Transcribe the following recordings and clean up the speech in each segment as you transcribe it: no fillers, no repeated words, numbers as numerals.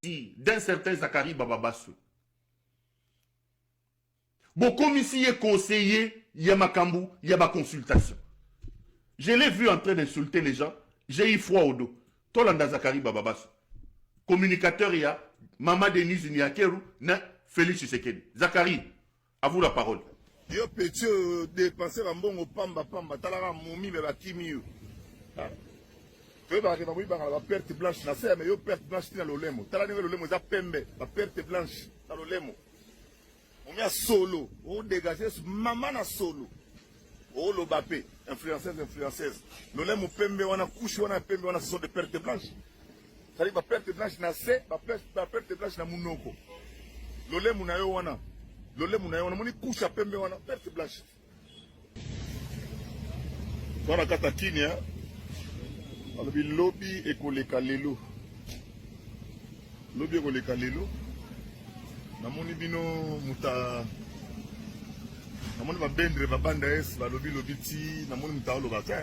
d'un certain Zakari Bababassou. Bon, comme ici, il est conseiller, il y a ma cambou, il y a ma consultation. Je l'ai vu en train d'insulter les gens, j'ai eu froid au dos. Tolanda Zakari Bababassou. Communicateur, il y a Mama Denise Niakeru, na Félix Tshisekedi. Zakari, à vous la parole. Yo petit dépenser un bon pamba talaka momi me bakimi yo. Ba perte blanche na se mais yo perte blanche na lolemo. Tala ni lolemo za pembe, ba perte blanche na lolemo. On y a solo, on dégage maman na solo. Oh lo bapé, influenceuse. Lolemo pembe wana couche wana pembe wana ce sont des pertes blanches. Ça dit ba perte blanche na se, ba perte blanche na munoko. Lolemo na yo wana. Lolemo na yo wana moni couche pembe wana perte blanche. Wana kata kinya. Alobi lobby ekoleka lelo. Lobby ekoleka lelo. Namoni bino muta. Namoni ba bendre ba banda es ba lobby ti namoni muta oloba ka.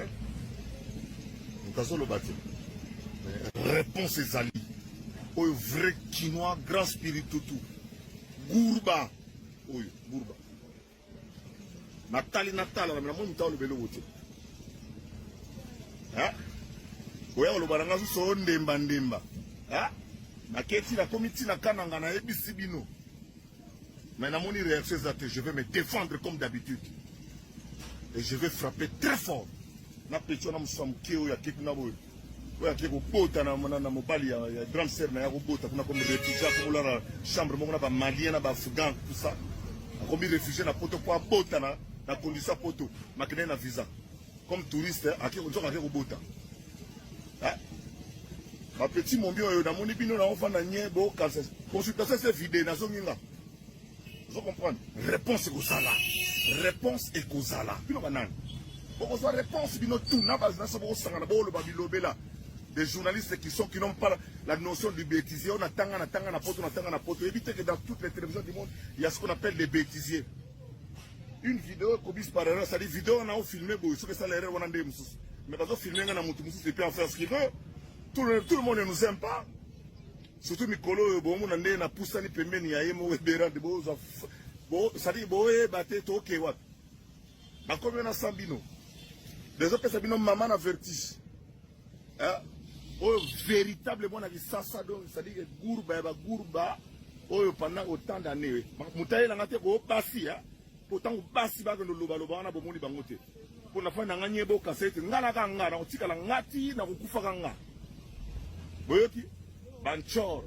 Muta solo bati. Réponse ezali. Oyo vrai quinois grand spiritutu. Gourba. Oyo gourba. Natali namoni muta olobelo wote. Hein? Oya olobaranga so ndemba. Ah? Na keti la komiti na kananga na ebisi bino. Mais na moni réaction zate, je vais me défendre comme d'habitude. Et je vais frapper très fort. Na pecho na musam keo ya keku na boy. Oya keku bota na mobali ya grande sœur na ya bota kuna comme réfugié comme la chambre mo na ba malien na ba afghan tout ça. Comme réfugié na poto kwa bota na condition poto, makene na visa. Comme touriste, akeko nzoka akeko bota. Ma petit mon bio na moni bino na ofanda nye bo consultation c'est vidé na zonginga. Vous comprenez? Réponse kozala. Réponse et kozala. Bino banane. Bon ça réponse bino tout na base na sabo sanga na bolo ba bilobela. Des journalistes qui n'ont pas la notion du bêtisier, on a tanga na poto. Évitez que dans toutes les télévisions du monde, il y a ce qu'on appelle des bêtisiers. Une vidéo kobis par erreur, ça dit vidéo on a filmé bo, ce que ça l'erreur on a ndé mususu. Mais parce que filmer na mutu mususu et puis en faire ce qu'il veut. Tout le monde ne nous aime pas. Surtout Mikolo, bon, on a na poussa ni pembeni ya yemo webera de bo ça dit bo e baté to kewat. Ba combien na sambino. Des autres sabino maman na vertige. Hein? Oh véritablement na sasa donc ça dit gourba oh pendant autant d'années. Mutaye la ngate ko basi hein. Pourtant au basi ba no loba na bomoni bangote. Pour na fa na nganye bo kasete ngana ka ngara otika la ngati na kukufa ka ngara. Boyoki Banchor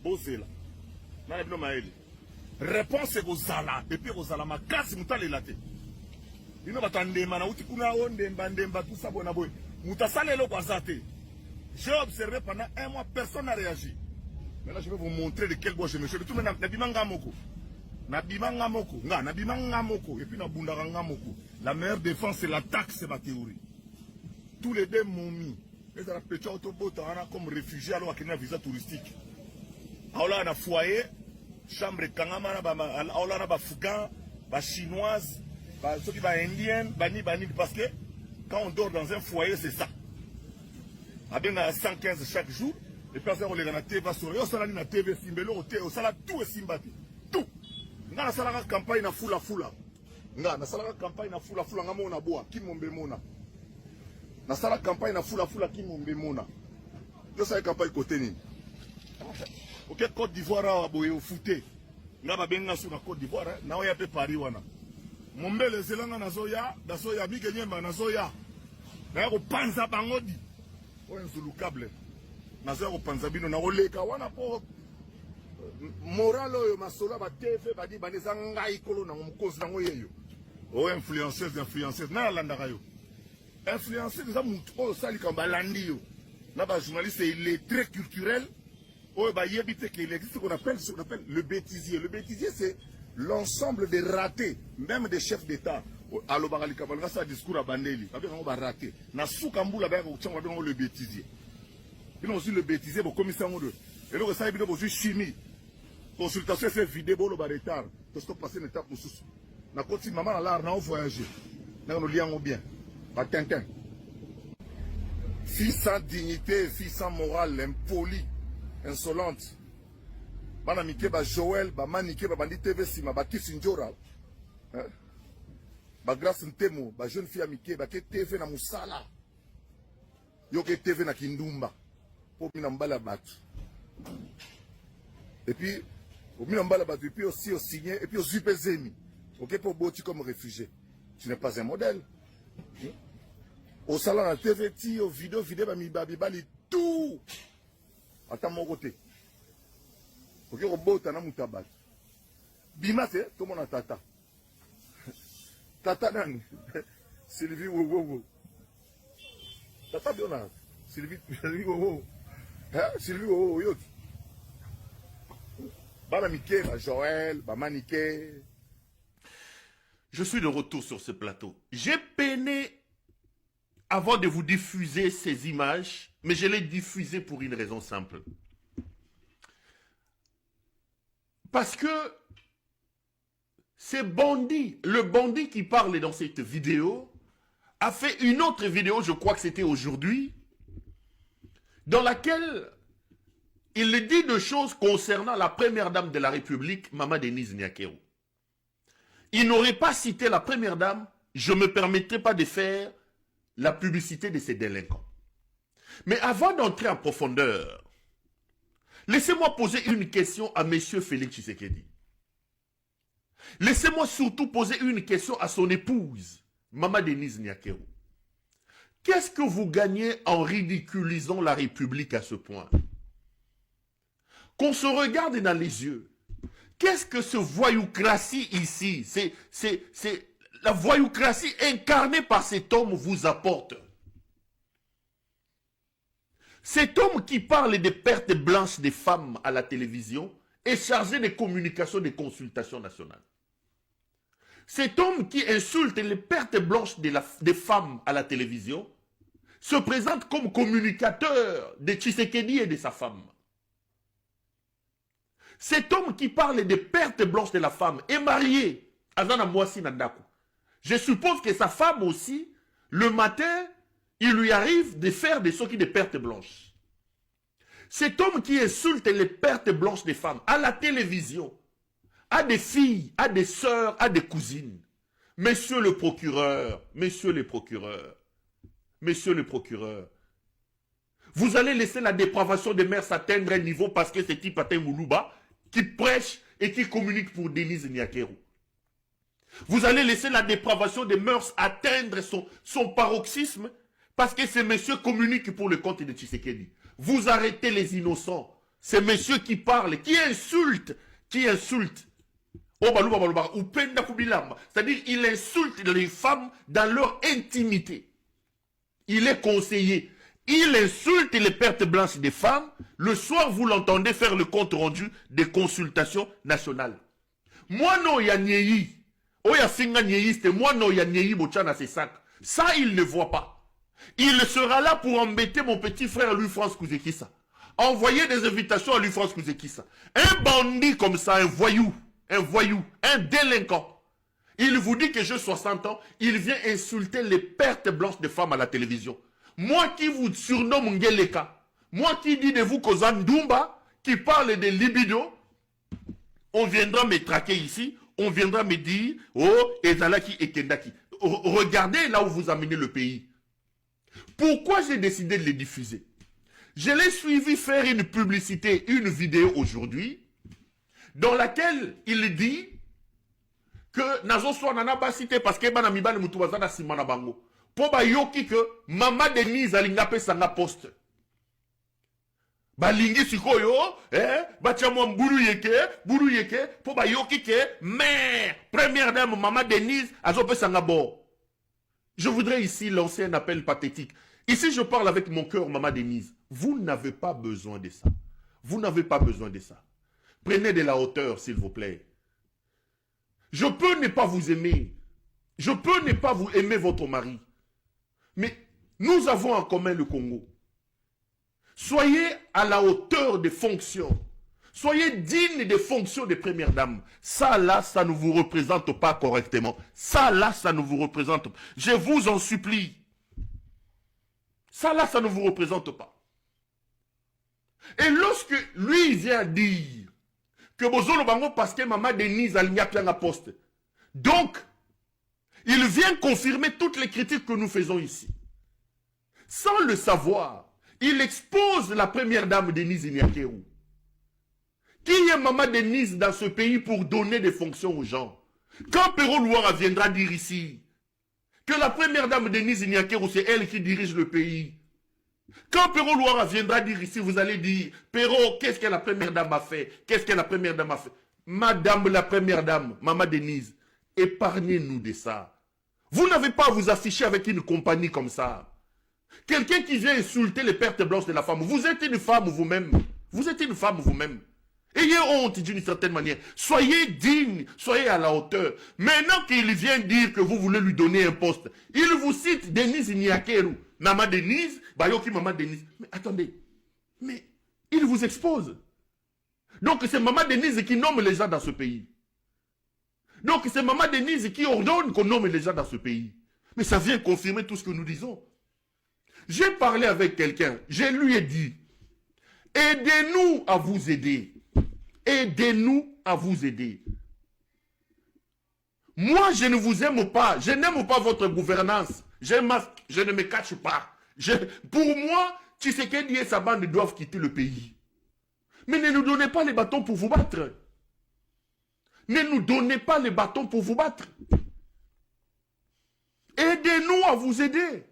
Bozela na bino maeli réponse kozala et puis kozala makasi mutale late bino batandema na uti kuna ndemba tout ça bona boy mutasalelo kwa zate. J'ai observé pendant un mois personne n'a réagi. Maintenant je vais vous montrer de quel bois je me suis tout maintenant nabimanga moko et puis na bundaka ngamoko. La meilleure défense c'est l'attaque, c'est ma théorie. Tous les deux m'ont mis les Arabes comme réfugiés alors qu'il y a un visa touristique. Alors là, on a foyer, chambre kangama, on a afghan, chinoise, ceux qui sont indiens, parce que quand on dort dans un foyer, c'est ça. On a 115 chaque jour, et puis on a la TV sur la TV Simbelo, on a tout et Simbati. Tout. On a la campagne na fula. On a la campagne na fula, on a bois, qui m'ont bémona. Na sala campagne na fula ki mombe mona. Yo sa campagne côté ni. OK Côte d'Ivoire a boye au fouté. Na ba benga sur na Côte d'Ivoire na oya pe Paris wana. Mombe le zelanga na zoya, da soya bige nyemba na zoya. Na ko panza bangodi. O nzulu câble. Na zoya ko panza bino na oleka wana po moral oyo masola ba TV ba di baneza ngai kolo na mukozi na ngoyeyo. O influenceuse na landa kayo. Influencer les gens au sali comme balandio. Là bas journaliste il est très culturel. Oh bah il habite qu'il existe ce qu'on appelle le bêtisier. Le bêtisier c'est l'ensemble des ratés, même des chefs d'État. Allo bangali kabalga ça discours à bandeli. Avec on va rater. Na soukambula ba ko tchanga don le bêtisier. Il aussi le bêtisier au commissaire de. Et donc ça il besoin de chimie. Consultation c'est vidéo le ba retard. Tout ce passer une étape mususu. Na koti maman na l'art na voyager. Na no liango bien. Tintin. Fille sans dignité, fille sans morale, impoli, insolente. bana mike ba Joël ba manike ba bandi TV sima ba Kisinjora ba Grâce Ntemo ba jeune fille amike ba ke TV na musala yo ke TV na Kindumba po mina mbala batu et puis au mina mbala batu et puis aussi au signé et puis au zupezemi ok pour boti comme réfugié tu n'es pas un modèle au salon la TV ti au vidéo ba mi ba bali tout attends mon côté. Ok, robota na mutabat. Bimate, tout le monde a tata. Tata nani. Sylvie wo. Tata bien Sylvie wo. Sylvie wo yo. Bana Mike, ba Joël, ba Manike. Je suis de retour sur ce plateau. J'ai peiné avant de vous diffuser ces images, mais je les diffusées pour une raison simple. Parce que ce bandit, le bandit qui parle dans cette vidéo, a fait une autre vidéo, je crois que c'était aujourd'hui, dans laquelle il dit des choses concernant la première dame de la République, Maman Denise Nyakero. Il n'aurait pas cité la première dame, je ne me permettrai pas de faire la publicité de ces délinquants. Mais avant d'entrer en profondeur, laissez-moi poser une question à M. Félix Tshisekedi. Laissez-moi surtout poser une question à son épouse, Maman Denise Nyakero. Qu'est-ce que vous gagnez en ridiculisant la République à ce point? Qu'on se regarde dans les yeux. Qu'est-ce que ce voyoucratie ici, c'est la voyoucratie incarnée par cet homme vous apporte? Cet homme qui parle des pertes blanches des femmes à la télévision est chargé de communication des consultations nationales. Cet homme qui insulte les pertes blanches des femmes à la télévision se présente comme communicateur de Tshisekedi et de sa femme. Cet homme qui parle des pertes blanches de la femme est marié à Zana Mwasi Nandako. Je suppose que sa femme aussi, le matin, il lui arrive de faire des soquets de pertes blanches. Cet homme qui insulte les pertes blanches des femmes à la télévision, à des filles, à des sœurs, à des cousines. Monsieur le procureur, messieurs les procureurs, messieurs les procureurs, vous allez laisser la dépravation des mœurs atteindre un niveau parce que c'est Tipatin Moulouba qui prêche et qui communique pour Denise Nyakero. Vous allez laisser la dépravation des mœurs atteindre son paroxysme parce que ces messieurs communiquent pour le compte de Tshisekedi. Vous arrêtez les innocents. Ces messieurs qui parlent, qui insultent. C'est-à-dire, il insulte les femmes dans leur intimité. Il est conseiller. Il insulte les pertes blanches des femmes. Le soir, vous l'entendez faire le compte rendu des consultations nationales. Moi non, il y a Nieyi. Oh, il y a Singa Nieyi, c'est moi non, il y a Nieyi Bochana, c'est ça. Ça, il ne voit pas. Il sera là pour embêter mon petit frère Louis-France Kouzekissa. Envoyer des invitations à Louis-France Kouzekissa. Un bandit comme ça, un voyou, un délinquant. Il vous dit que j'ai 60 ans, il vient insulter les pertes blanches de femmes à la télévision. Moi qui vous surnomme Ngeleka, moi qui dis de vous Kozan Dumba, qui parle de libido, on viendra me traquer ici, on viendra me dire, oh, Ezalaki et Kendaki. Regardez là où vous amenez le pays. Pourquoi j'ai décidé de les diffuser? Je l'ai suivi faire une publicité, une vidéo aujourd'hui, dans laquelle il dit que Nazo Swanana ba cité parce que Bana Mibane Mutuwazana Simana Bango. Pour ba yoki que Maman Denise alinga pe sanga poste. Ba lingi sikoyo, ba chamwa mbulu yeke, pour ba yoki que mère, première dame Maman Denise azo pe sanga bo. Je voudrais ici lancer un appel pathétique. Ici, je parle avec mon cœur, Maman Denise. Vous n'avez pas besoin de ça. Vous n'avez pas besoin de ça. Prenez de la hauteur, s'il vous plaît. Je peux ne pas vous aimer. Je peux ne pas vous aimer votre mari. Mais nous avons en commun le Congo. Soyez à la hauteur des fonctions. Soyez digne des fonctions des premières dames. Ça là, ça ne vous représente pas correctement. Ça là, ça ne vous représente pas. Je vous en supplie. Ça là, ça ne vous représente pas. Et lorsque lui vient dire que bozolo bango parce que maman Denise alinga pianga poste. Donc, il vient confirmer toutes les critiques que nous faisons ici. Sans le savoir, il expose la première dame Denise Nyakeru. Qui est maman Denise dans ce pays pour donner des fonctions aux gens? Quand Perrault Louara viendra dire ici que la première dame Denise Nyakeru, c'est elle qui dirige le pays. Quand Perrault Louara viendra dire ici, vous allez dire, Perrault, qu'est-ce que la première dame a fait? Qu'est-ce que la première dame a fait? Madame la première dame, maman Denise, épargnez-nous de ça. Vous n'avez pas à vous afficher avec une compagnie comme ça. Quelqu'un qui vient insulter les pertes blanches de la femme. Vous êtes une femme vous-même. Vous êtes une femme vous-même. Ayez honte d'une certaine manière. Soyez digne, soyez à la hauteur. Maintenant qu'il vient dire que vous voulez lui donner un poste, il vous cite Denise Nyakeru. Maman Denise, Bayoki Maman Denise. Mais attendez, mais il vous expose. Donc c'est Maman Denise qui nomme les gens dans ce pays. Donc c'est Maman Denise qui ordonne qu'on nomme les gens dans ce pays. Mais ça vient confirmer tout ce que nous disons. J'ai parlé avec quelqu'un, je lui ai dit, aidez-nous à vous aider. Aidez-nous à vous aider. Moi, je ne vous aime pas. Je n'aime pas votre gouvernance. Je ne me cache pas. Pour moi, Tshisekedi et sa bande doivent quitter le pays. Mais ne nous donnez pas les bâtons pour vous battre. Ne nous donnez pas les bâtons pour vous battre. Aidez-nous à vous aider.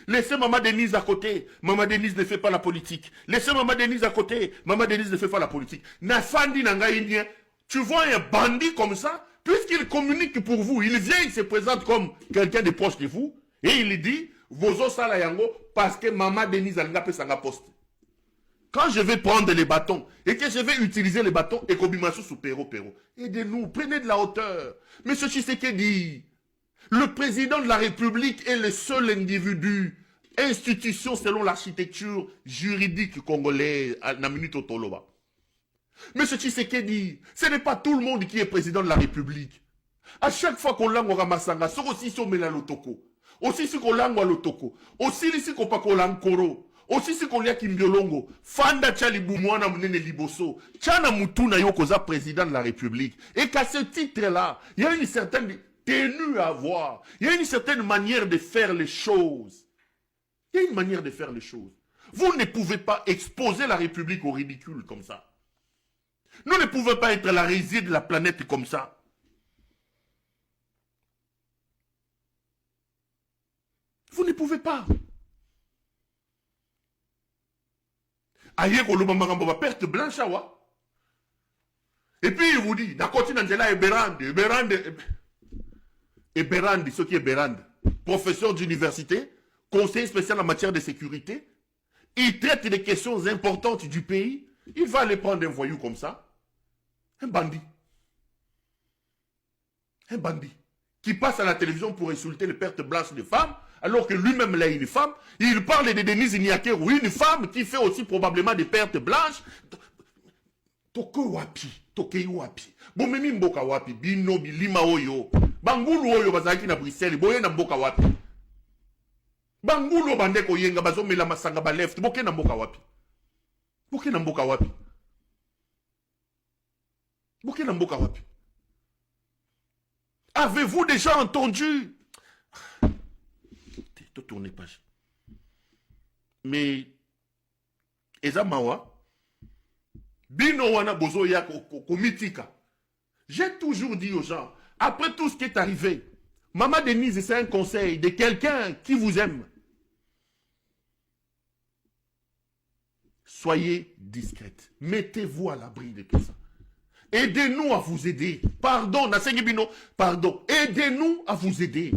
Laissez Maman Denise à côté. Maman Denise ne fait pas la politique. Laissez Maman Denise à côté. Maman Denise ne fait pas la politique. Nafandi Nanga Indien, tu vois un bandit comme ça, puisqu'il communique pour vous, il vient, il se présente comme quelqu'un de proche de vous, et il dit, Vozo Sala Yango, parce que Maman Denise a ngapé sanga poste. Quand je vais prendre les bâtons, et que je vais utiliser les bâtons, et Kobimasu sous Perrault, aidez-nous, prenez de la hauteur. Monsieur Tshisekedi, le président de la République est le seul individu, institution selon l'architecture juridique congolaise, à la minute Otoloba. Monsieur Tshisekedi, ce n'est pas tout le monde qui est président de la République. À chaque fois qu'on l'a Ramasanga, c'est aussi si on met la lotoko, aussi si qu'on l'a lotoko, aussi si qu'on pas qu'on l'a koro, aussi si qu'on l'a kimbiolongo, Fanda Chalibu Mwana Mnene Liboso, Tchana Mutuna Yokoza président de la République. Et qu'à ce titre-là, il y a une certaine tenue à avoir. Il y a une certaine manière de faire les choses. Il y a une manière de faire les choses. Vous ne pouvez pas exposer la République au ridicule comme ça. Nous ne pouvons pas être la risée de la planète comme ça. Vous ne pouvez pas. Aïe, perte blanche, et puis il vous dit, d'accord, Angela et Berande, ce qui est Berande, professeur d'université, conseiller spécial en matière de sécurité, il traite des questions importantes du pays, il va aller prendre un voyou comme ça, un bandit, qui passe à la télévision pour insulter les pertes blanches des femmes, alors que lui-même là, une femme, il parle de Denise Nyakeru, une femme qui fait aussi probablement des pertes blanches. Toko wapi, tokei wapi. Bomemi mboka wapi, bino bilima oyo. Bangulu oyo bazaki na Bruxelles, boye na mboka wapi. Bangulu bandeko yenga bazomela masanga ba left, boke na mboka wapi. Boke na mboka wapi. Boke na mboka wapi. Avez-vous déjà entendu? Tournez page. Mais Eza Mawa Bino wana bozo ya komitika. J'ai toujours dit aux gens, après tout ce qui est arrivé, Maman Denise, c'est un conseil de quelqu'un qui vous aime. Soyez discrète. Mettez-vous à l'abri de tout ça. Aidez-nous à vous aider. Pardon, Nasengibino, pardon. Aidez-nous à vous aider.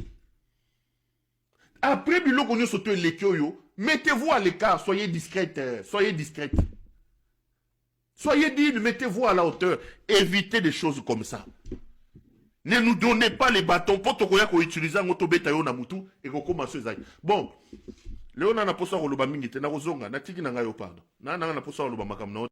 Après Bilo Konyo Soto et Lekyoyo, mettez-vous à l'écart, soyez discrète, soyez discrète. Soyez digne, mettez-vous à la hauteur. Évitez des choses comme ça. Ne nous donnez pas les bâtons pour qu'on utilise un autobétaillon na mutu et qu'on commence à faire. Bon, Léon n'a pas ça au Lubamingite, n'a pas ça au Lubamingite, n'a pas ça au Lubamingite.